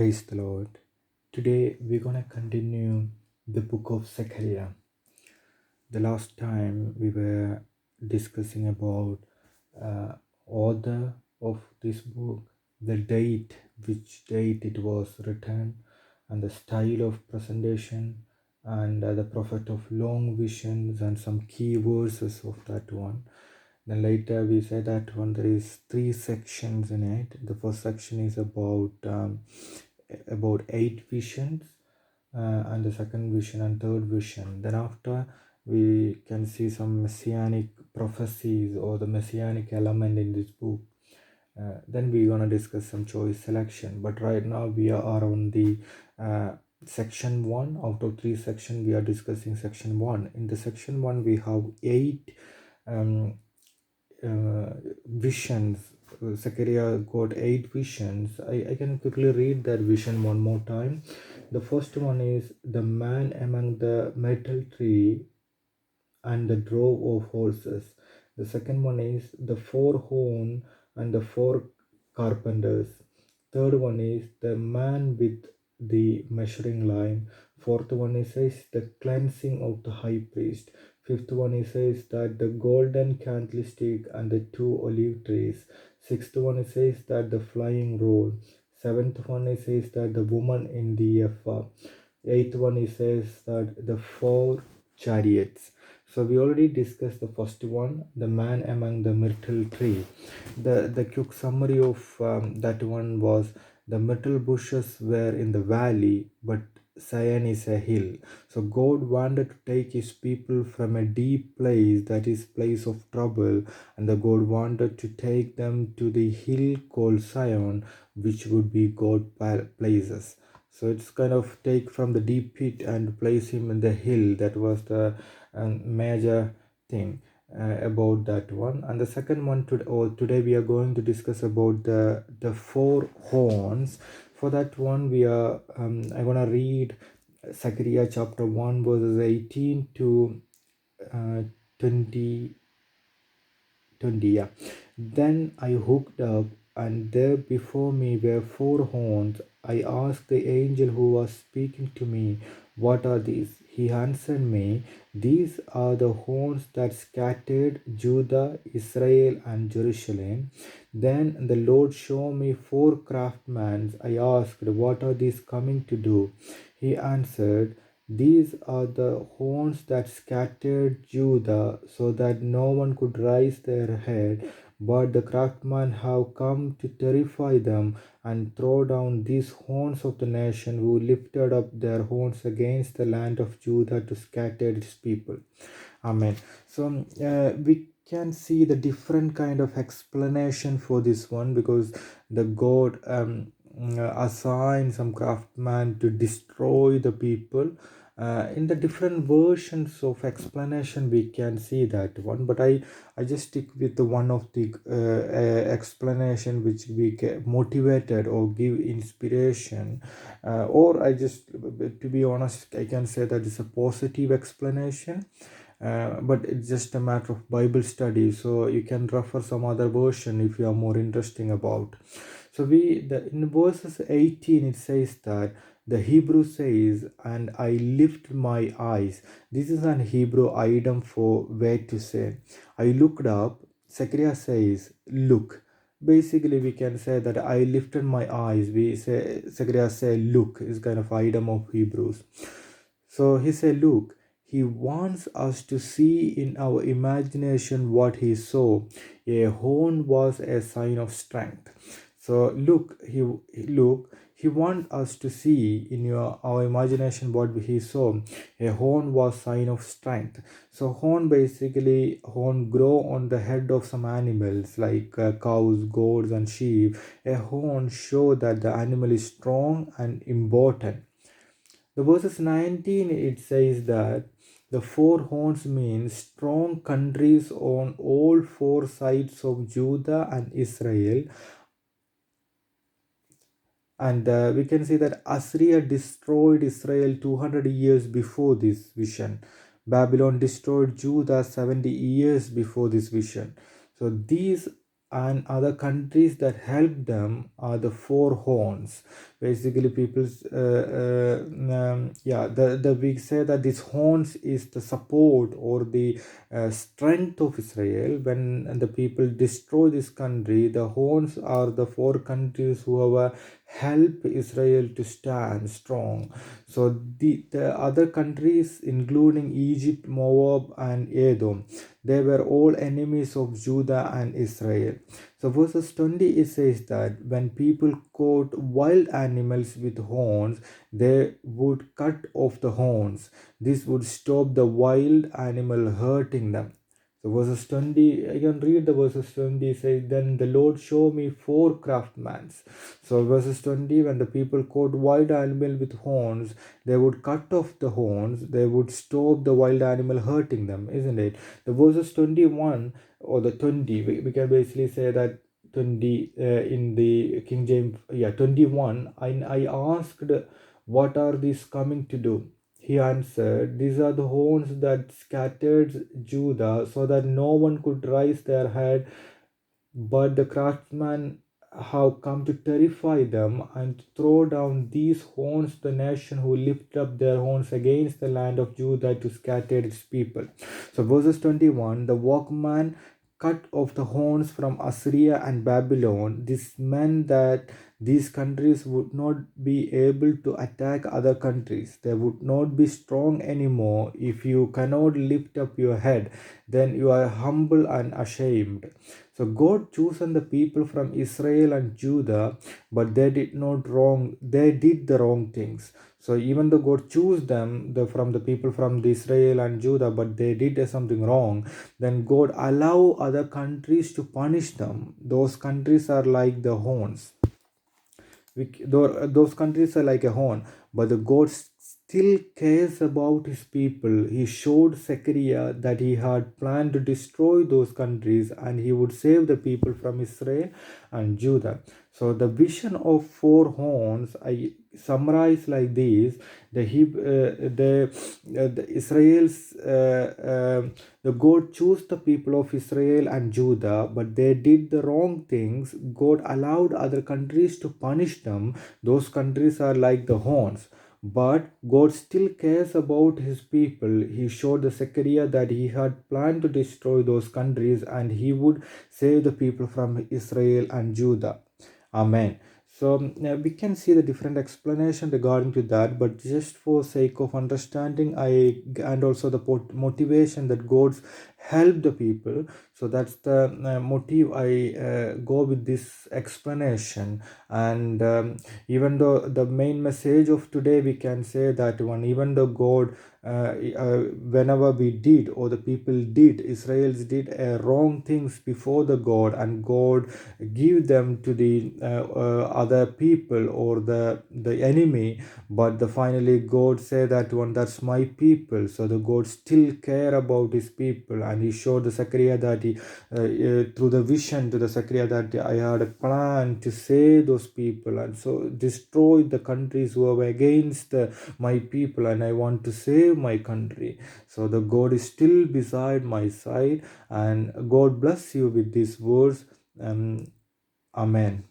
Praise the Lord. Today we're gonna continue the book of Zechariah. The last time we were discussing about author of this book, the date, which date it was written, and the style of presentation, and the prophet of long visions, and some key verses of that one. Then later we said that one there is three sections in it. The first section is about 8 visions, and the second vision and third vision. Then after we can see some messianic prophecies or the messianic element in this book. Then we're gonna discuss some choice selection. But right now we are on the section 1. Out of 3 sections, we are discussing section 1. In the section 1, we have 8 um, visions. Zechariah got 8 visions. I can quickly read that vision one more time. The first one is the man among the myrtle tree and the drove of horses. The second one is the 4 horn and the 4 carpenters. Third one is the man with the measuring line. Fourth one is says the cleansing of the high priest. Fifth one is says that the golden candlestick and the 2 olive trees. Sixth one is says that the flying roll. Seventh one is says that the woman in the ephah. Eighth one is says that the 4 chariots. So we already discussed the first one, the man among the myrtle tree. The quick summary of that one was the myrtle bushes were in the valley, but Zion is a hill. So God wanted to take his people from a deep place, that is place of trouble, and the God wanted to take them to the hill called Zion, which would be God places. So it's kind of take from the deep pit and place him in the hill. That was the major thing about that one. And the second one today we are going to discuss about the 4 horns. For that one we are I'm gonna read Zechariah chapter 1 verses 18 to 20. Yeah. Then I hooked up, and there before me were 4 horns. I asked the angel who was speaking to me, "What are these?" He answered me, "These are the horns that scattered Judah, Israel, and Jerusalem." Then the Lord showed me 4 craftsmen. I asked, "What are these coming to do?" He answered, "These are the horns that scattered Judah, so that no one could raise their head. But the craftsmen have come to terrify them and throw down these horns of the nation who lifted up their horns against the land of Judah to scatter its people." Amen. So we can see the different kind of explanation for this one, because the God assigned some craftsman to destroy the people. In the different versions of explanation we can see that one, but I just stick with the one of the explanation which we get motivated or give inspiration, or I just, to be honest, I can say that it's a positive explanation. But it's just a matter of Bible study, so you can refer some other version if you are more interesting about. So in verses 18 it says that the Hebrew says, "And I lift my eyes." This is an Hebrew item for where to say. I looked up. Zechariah says, "Look." Basically, we can say that I lifted my eyes. We say Zechariah say, "Look" is kind of item of Hebrews. So he said, "Look." He wants us to see in our imagination what he saw. A horn was a sign of strength. So he wants us to see in our imagination what he saw. A horn was sign of strength. So horn grow on the head of some animals like cows, goats, and sheep. A horn show that the animal is strong and important. The verses 19 it says that the 4 horns mean strong countries on all 4 sides of Judah and Israel. And we can see that Assyria destroyed Israel 200 years before this vision. Babylon destroyed Judah 70 years before this vision. So these and other countries that help them are the four horns. Basically, people's yeah, the we say that these horns is the support or the strength of Israel. When the people destroy this country, the horns are the four countries who have help Israel to stand strong. So the other countries, including Egypt, Moab, and Edom, they were all enemies of Judah and Israel. So verses 20 it says that when people caught wild animals with horns, they would cut off the horns. This would stop the wild animal hurting them. So verses 20, I can read the verses 20 says, then the Lord showed me four craftsmen. So verses 20, when the people caught wild animal with horns, they would cut off the horns, they would stop the wild animal hurting them, isn't it? The verses 21 or the 20, we can basically say that 20 in the King James, yeah, 21, I asked, what are these coming to do? He answered, these are the horns that scattered Judah so that no one could raise their head, but the craftsmen have come to terrify them and to throw down these horns to the nation who lift up their horns against the land of Judah to scatter its people. So verses 21, the workman cut off the horns from Assyria and Babylon. This meant that these countries would not be able to attack other countries. They would not be strong anymore. If you cannot lift up your head, then you are humble and ashamed. So God chosen the people from Israel and Judah, but they did not wrong. They did the wrong things. So even though God chose them from the people from the Israel and Judah, but they did something wrong, then God allow other countries to punish them. Those countries are like the horns. Those countries are like a horn, but the God still cares about his people. He showed Zechariah that he had planned to destroy those countries and he would save the people from Israel and Judah. So the vision of four horns I summarize like this: the Israel's the God chose the people of Israel and Judah, but they did the wrong things. God allowed other countries to punish them. Those countries are like the horns. But God still cares about his people. He showed the Zechariah that he had planned to destroy those countries and he would save the people from Israel and Judah. Amen. So we can see the different explanation regarding to that, but just for sake of understanding, and also the motivation that God's help the people. So that's the motive I go with this explanation. And even though the main message of today, we can say that one, even though God whenever we did or the people did, Israel's did wrong things before the God, and God give them to the other people or the enemy, but the finally God said that one, that's my people. So the God still care about his people, and he showed the Zechariah that he through the vision to the Zechariah that I had a plan to save those people and so destroy the countries who are against my people, and I want to save my country. So the God is still beside my side, and God bless you with these words. Amen.